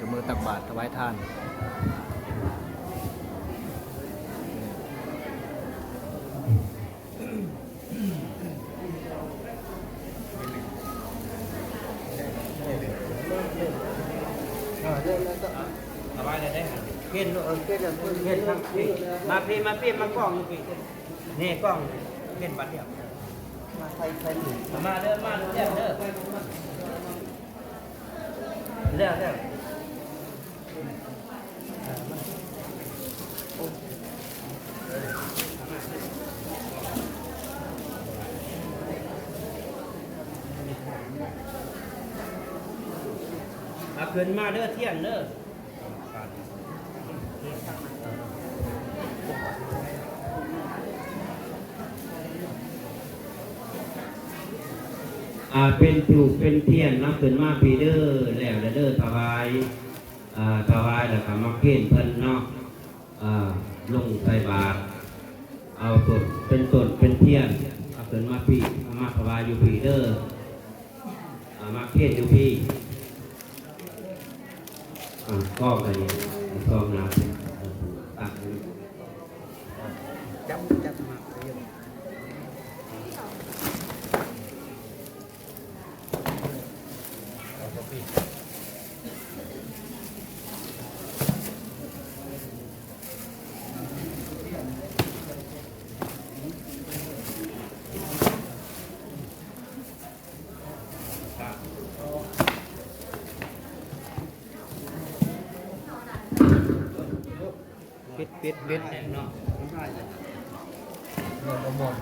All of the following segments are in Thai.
กับมือตักบาตรถวายทานสบายเลยได้เพ่นเพ่นเพ่นทั้งพี่มาพี่มากล้องอยู่พี่นี่กล้องเพ่นบัดเดียวมาใครมาเด้อเด้อขึ้นมาเด้อเที่ยงเด้อเป็นปลูกเป็นเทียนนับขึ้นมาปีเด้อแล้วเด้อถวายแล้วก็มาเพ่นเพิ่นเนาะลงใส่บาตรเอาต้นเป็นเทียนเอาขึ้นมาปีมาถวายอยู่ปีเด้อมาเพ่นอยู่ปีก็กันนี่ก็นาจับมาเยอะปิดเนาะหมด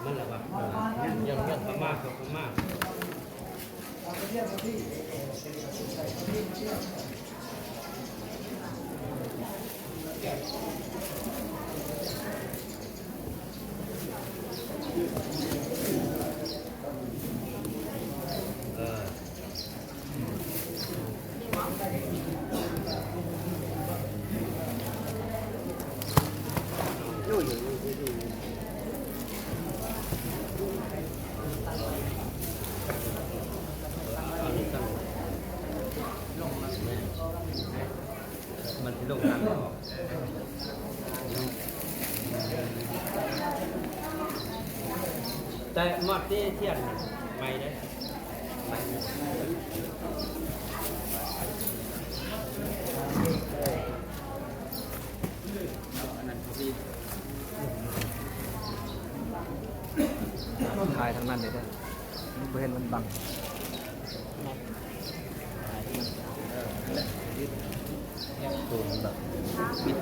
มันแหละว่ายังประมาณมันที่ลงน้ำออกแต่หมดที่เทียนไม่ได้ถ่ายทั้งนั้นเลยนะไม่เห็นมันบังตัวมันแบบปิด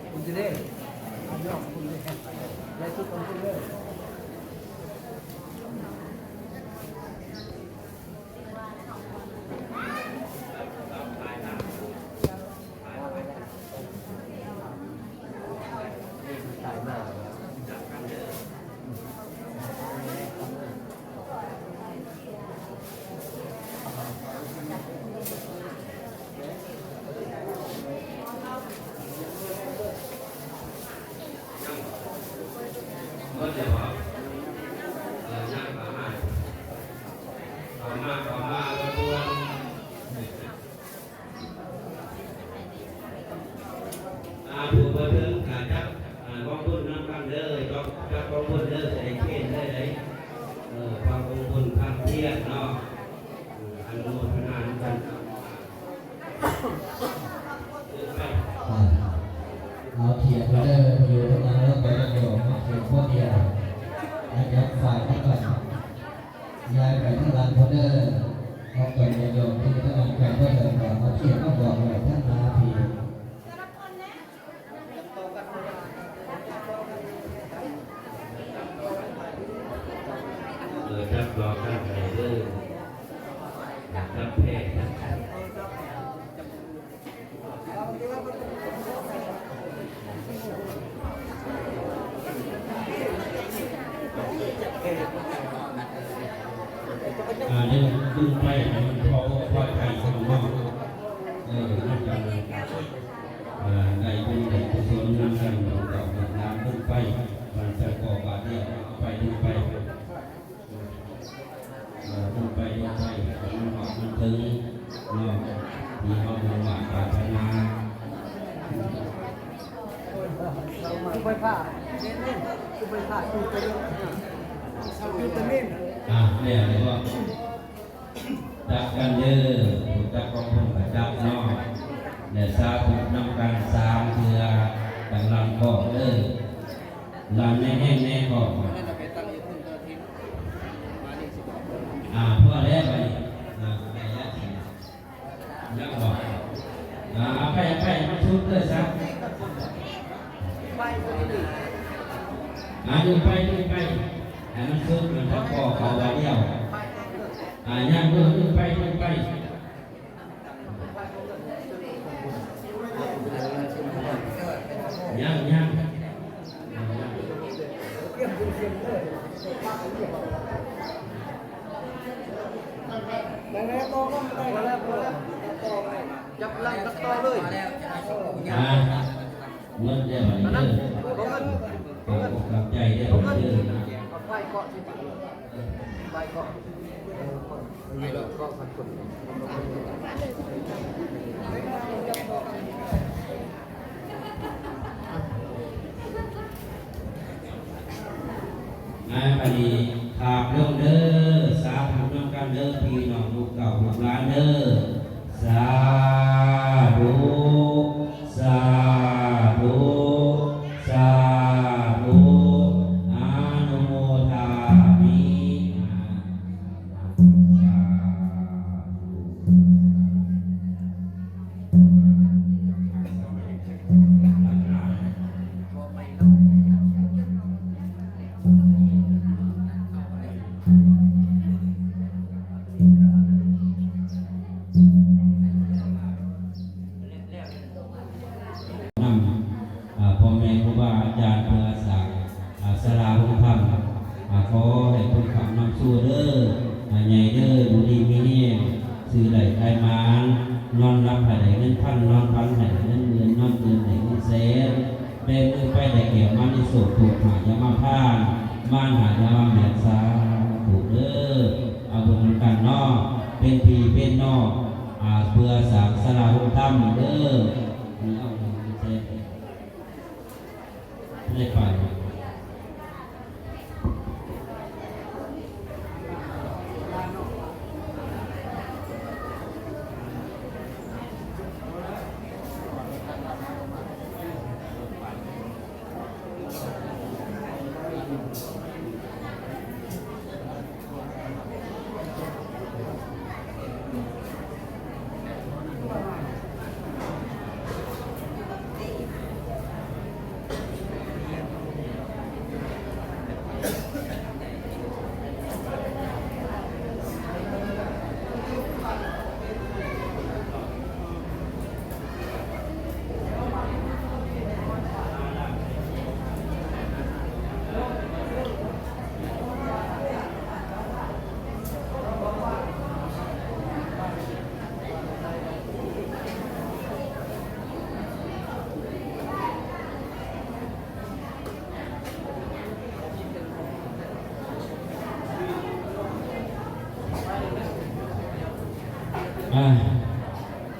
คุณจะได้คุณได้ทุกคนคุณได้ก็จะว่านั่งประมาณแล้วตัวผู้บันเทิงการจับกองทุนน้ำกันเลยจับกองทุนเลยใส่เกณฑ์เลยความกองทุนความเทียนเนาะอนุโมทนากันเอาเขียนไปเลยอยู่ตรงนั้นแล้วไปโยมเขียนพวกเดียวนะครับฝ่ายทั้งหลังย้ายไปทั้งหลังพอเดอร์เอาไปโยมที่ทั้งหลังไปก็เดินก่อนเอาเขียนก็บอกเลยท่านนาที จับรอกันไปเรื่อยจับแพร่จับนี่ขึ้นไปมันพอไข่ข้างนอกนั่นกันในบุญในกุศลนั่นกันเราเอาน้ำขึ้นไปมันจะก่อบาดเนี่ยเอาไปดึงไปดึงไปมันออกมันถึงเนาะมีเอาบุญหวานปรารถนาไปผ่าไปผ่าคือไปเนี่ยเรียกว่าจับกันเด้อจับกองทุนจับเนาะเนี่ยสาธุนำกัน3เทื่อดังลำก็เด้อลำแน่ๆก็พ่อแล้วไปแล้วบอกไปมาชุดเลยซะดึงไปให้มันชุดมันก็เขาไว้เดียวย่างดึงไปย่างจับไล่ตัดต่อเลย เงินได้มาเด้อกับใจได้มาเด้อไฟเกาะที่ไฟเกาะไม่หรอกก็พันคนปณีขาบลงเด้อสาธุนำกันเด้อพี่น้องลูกเก่าลูกหลานเด้อสาธุสาธุสาธุอนุโมทามิพ่อแม่ครูบาอาจารย์เพื่อสักสลาหุธรรมขอให้คุณคำนำสู้เด้อใหญ่เด้อบุรีมีเนี่ยสื่อไหลไทยมานนอนรับให้ได้เงินพันนอนพันให้ได้เงินหมื่นนอนเงินให้เงินแสนได้มือไปได้เกี่ยวมันในโศกถูกหายามาพานม่านหายามาเหมียนสาถูกเด้อเอาบุญกันนอกเป็นพี่เป็นนอกเพื่อสักสลาหุธรรมเด้อนี่เอาเงินแสนได้ไป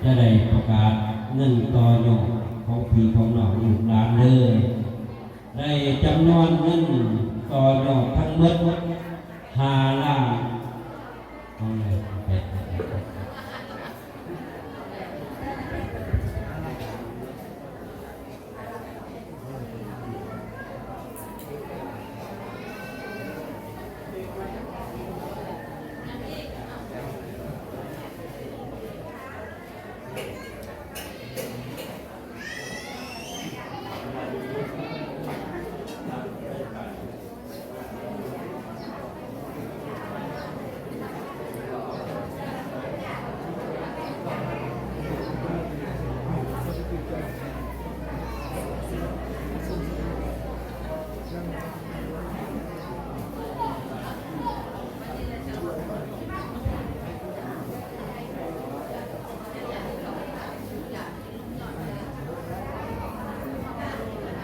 จะได้ประกาศเงินต่อยอดของพี่ของน้องลูกหลานเด้อได้จำนวนเงินต่อยอดทั้งหมด5 ล้าน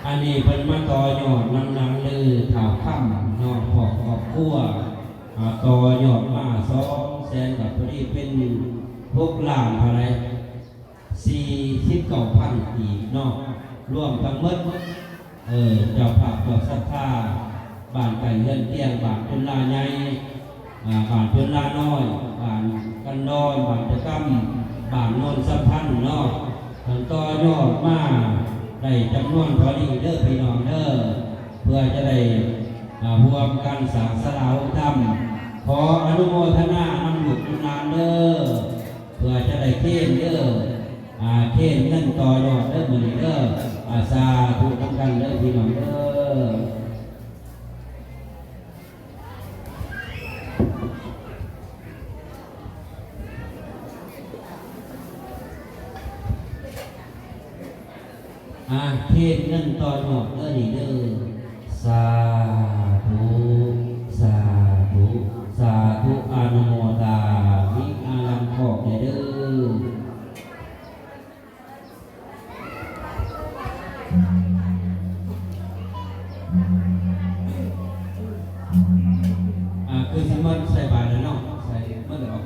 อันนี้เป็นมาต่อยอดนำลือข่าวค่ำนอนขอบขั้วต่อยอดมา200,000กับพอดีเป็น6 ล้านอะไร49,000อีกเนาะรวมทั้งหมดเจ้าภาพเจ้าศรัทธาบ้านไก่เลื่อนเตียงบ้านเป็นลาใหญ่บ้านเป็นลาน้อยบ้านกันดอนบ้านตะกัมบ้านโนนสัมพันธ์เนาะทั้งต่อยอดมาได้จำนวนพอดีเด้อพี่น้องเด้อเพื่อจะได้ร่วมกันสร้างศาลาธรรมขออนุโมทนานำบุญนานเด้อเพื่อจะได้เข่นเด้อเข่นเงินต่อยอดเด้อมื้อนี้เด้อสาธุนำกันเด้อพี่น้องเด้อเทศเงินต่อหนอกเด้อนี่เด้อสาธุสาธุสาธุอนุโมทามิอาลังบอกเด้อคือสิมันใส่บาตรแล้วเนาะใส่เมื่อไหร่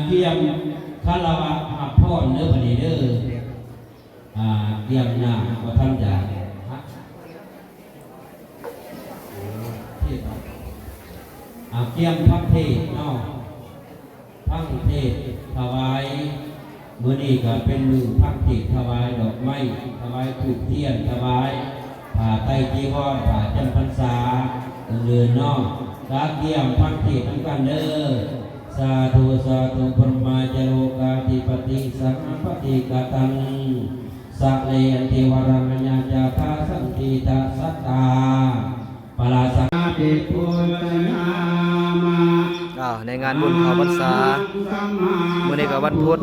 เกี่ยมคารวะหับพ่อเนื้อพอดีเด้อเกี่ยมหน้าว่าท่านจะเกี่ยมพักเทศเนาะพักเทศถวายมื้อนี้ก็เป็นมือพักเทศถวายดอกไม้ถวายธูปเทียนถวายผ้าไตรจีวรผ้าจำพรรษาเดือนเนาะกาเกี่ยมพักเทศทั้งกันเด้อสาธุสาธุพรหมาจโลกาธิปติสัมปติกตังสัพเพอันเทวรามัญญาจาภาสันติตาสัตตาปราสาติปุตนามาในงานบุญเข้าพรรษามื้อนี้ก็วันพุธ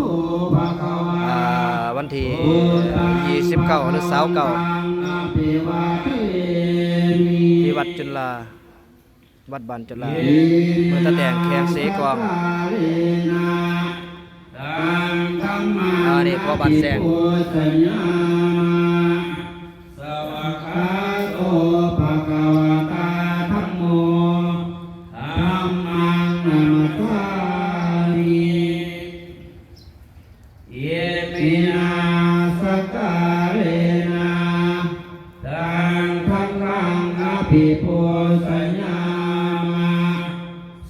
วันที่29หรือ29ที่วัดจุฬาวัดบ้านจุฬาเมื่อตะแดงแขงเสกองนี่พอบ้านแสงสวากขาโตภะคะวะตาธัมโมธัมมังนัมสสามิเยมินาสการเรนะตังทังรังอภิปูชญามะ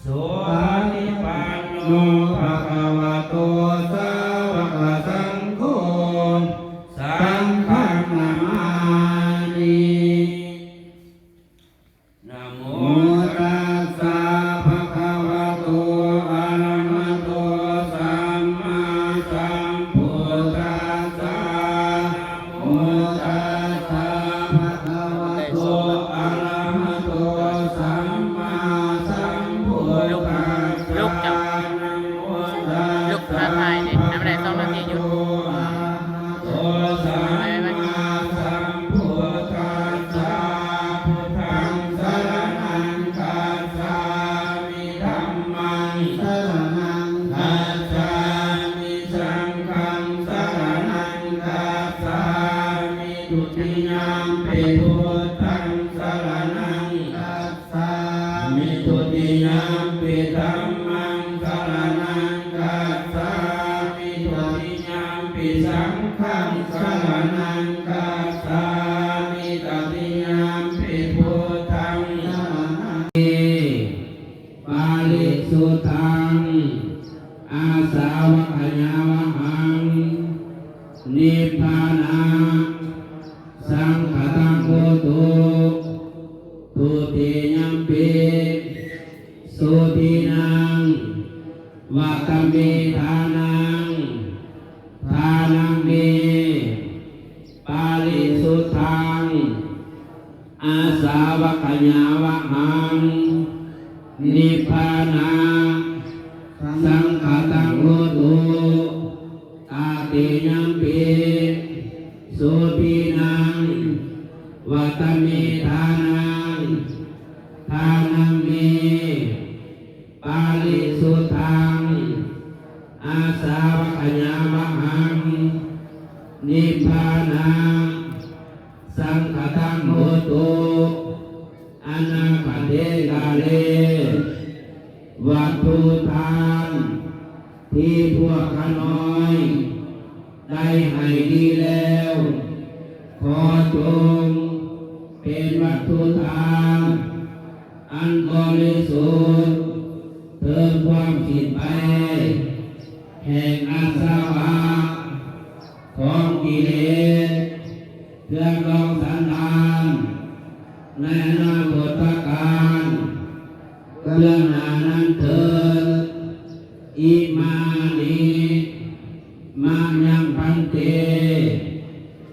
โสติปันโนภะคะวะโตสาวกสังโฆสังฆังนามานินะโมตัสสะภะคะวะโตอะระหะโตสัมมาสัมพุทธัสสะนะโมตัสสะภะคะวะโตอะระหะโตสัมมาสัมพุทธัสสะนะโมตัสสะ ลูกท้าทายเนี่ยทำอะไร2 นาทีหยุด โตสัมมาสัมพุทธัสสะพุทธังสรณังคัจฉามิธัมมังสรณังคัจฉามิสังฆังสรณังคัจฉามิทุติยามปิพุทธังสรณังคัจฉามิทุติยามปิธัมมังสรณังคัจฉามิทุติยามปิสังฆังสรณังคัจฉามิตติยามปิพุทธังสรณังปาลิสุตังอาสาวะขยาวะหังนิพพานาสังฆตังโหตุทุติยมปิสุตินังวัตเมทานังทานังเมปาลิสุทังอาสาวะขยาวะหังนิพพานาสังฆตังโหตุตาติยัมปิสุตินังวัตเมทานังทานังเมปาลิสุทังอาสาวะขยาวะหัง นิพพานังสังฆตังโหตุอนาคเตกาเลวัตถุทานที่พวกข้าน้อยได้ให้ดีแล้วขอจงเป็นวัตถุทานอันบริสุทธิ์เพิ่มความสิ้นไปแห่งอาสวะของกิเลสเพื่อลองสันดานในอนาคตการเรื่องหน้านั้นเถิดอิมานิมายังพันเต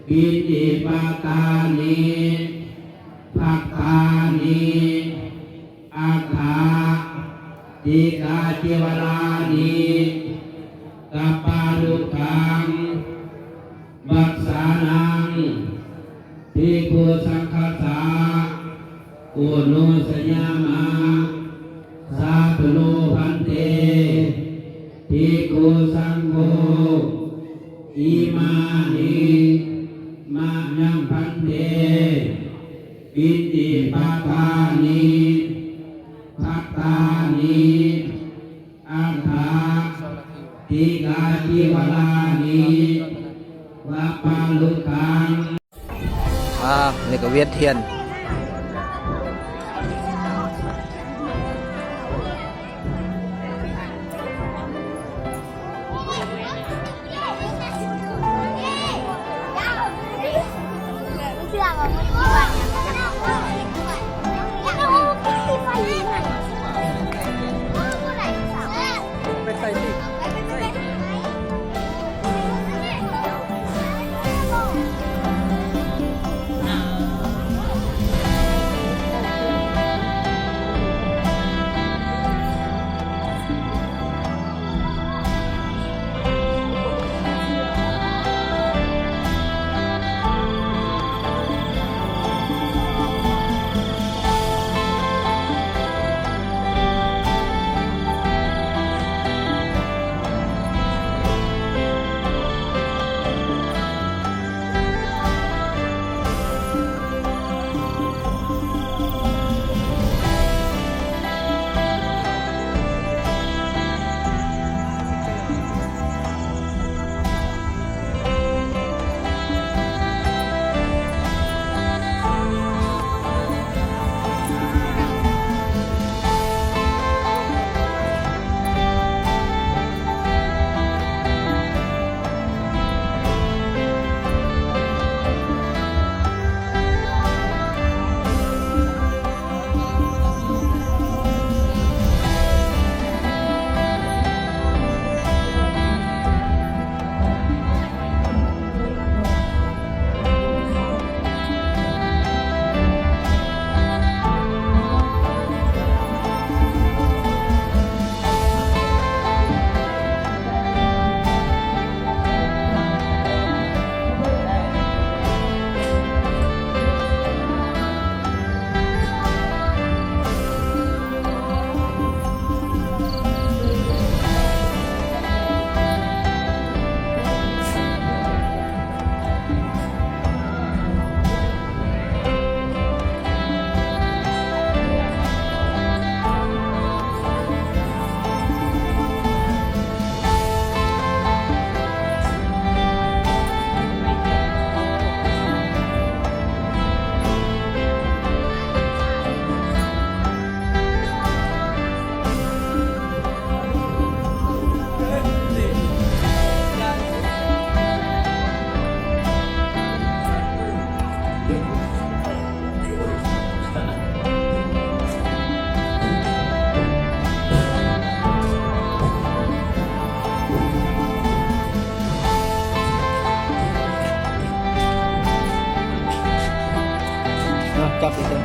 ปิติปาตานิภักขานิอาคาติกาจิวรานิกัปปาลุกังบัสสานังภิกขุสังฆสาอุโนสยามะสาธุโนพันเตภิกขุสังโฆอิมานิมายังพันเตปิติปาทานิภัตตานิอัฏฐาติกาจิวรานิวัปปาลุกัง นี่ก็เวียนเทียนจับอีกเลย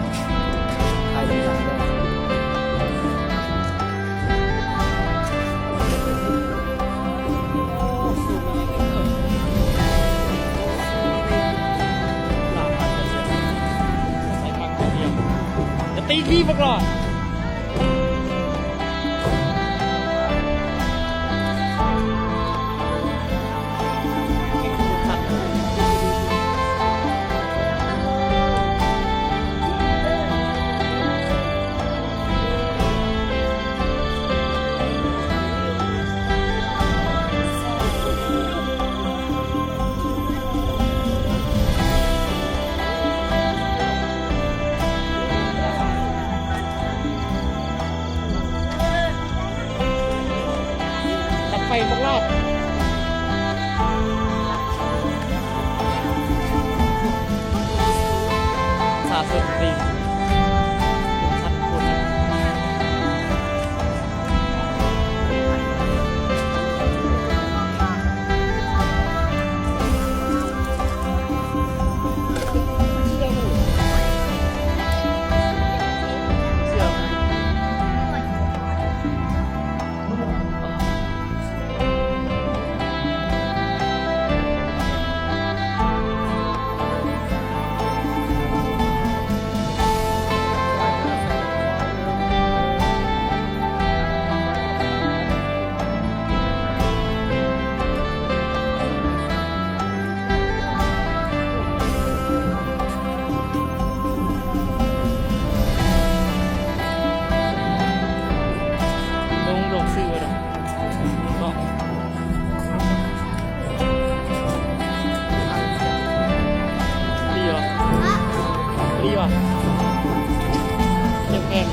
ถ่ายต่างๆด้วยจะตีขี้พวกเรา ว่ะเจ็บแขน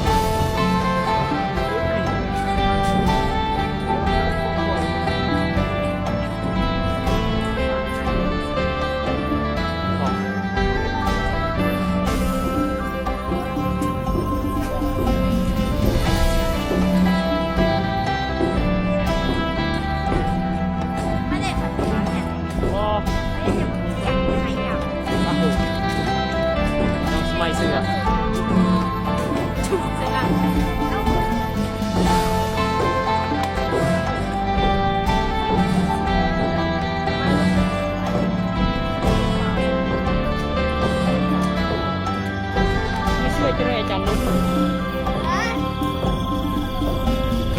ไม่เสือไม่ช่วยจะได้อาจารย์นุ่มแก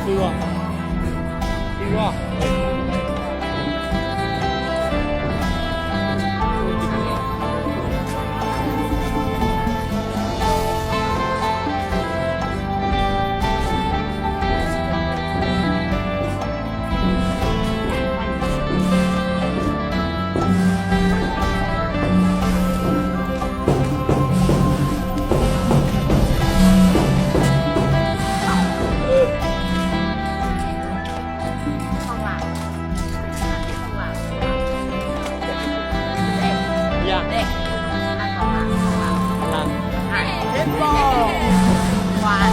ดีว่ะดีว่ะอยากนั่นเล่นบอลวาน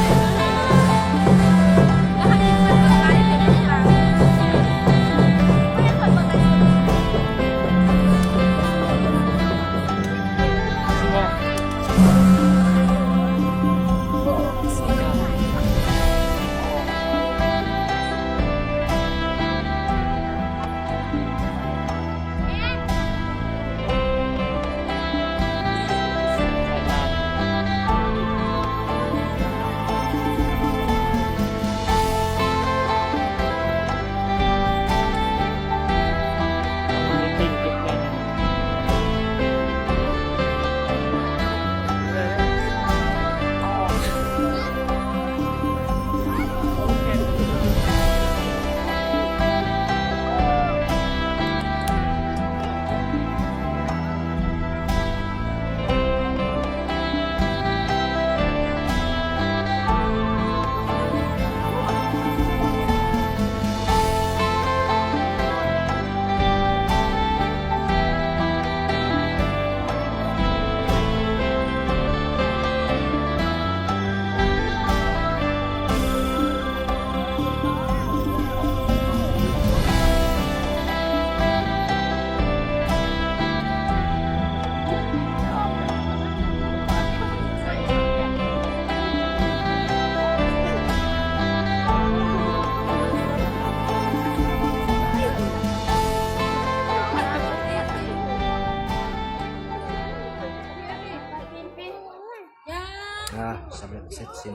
สำเร็จเสร็จสิ้น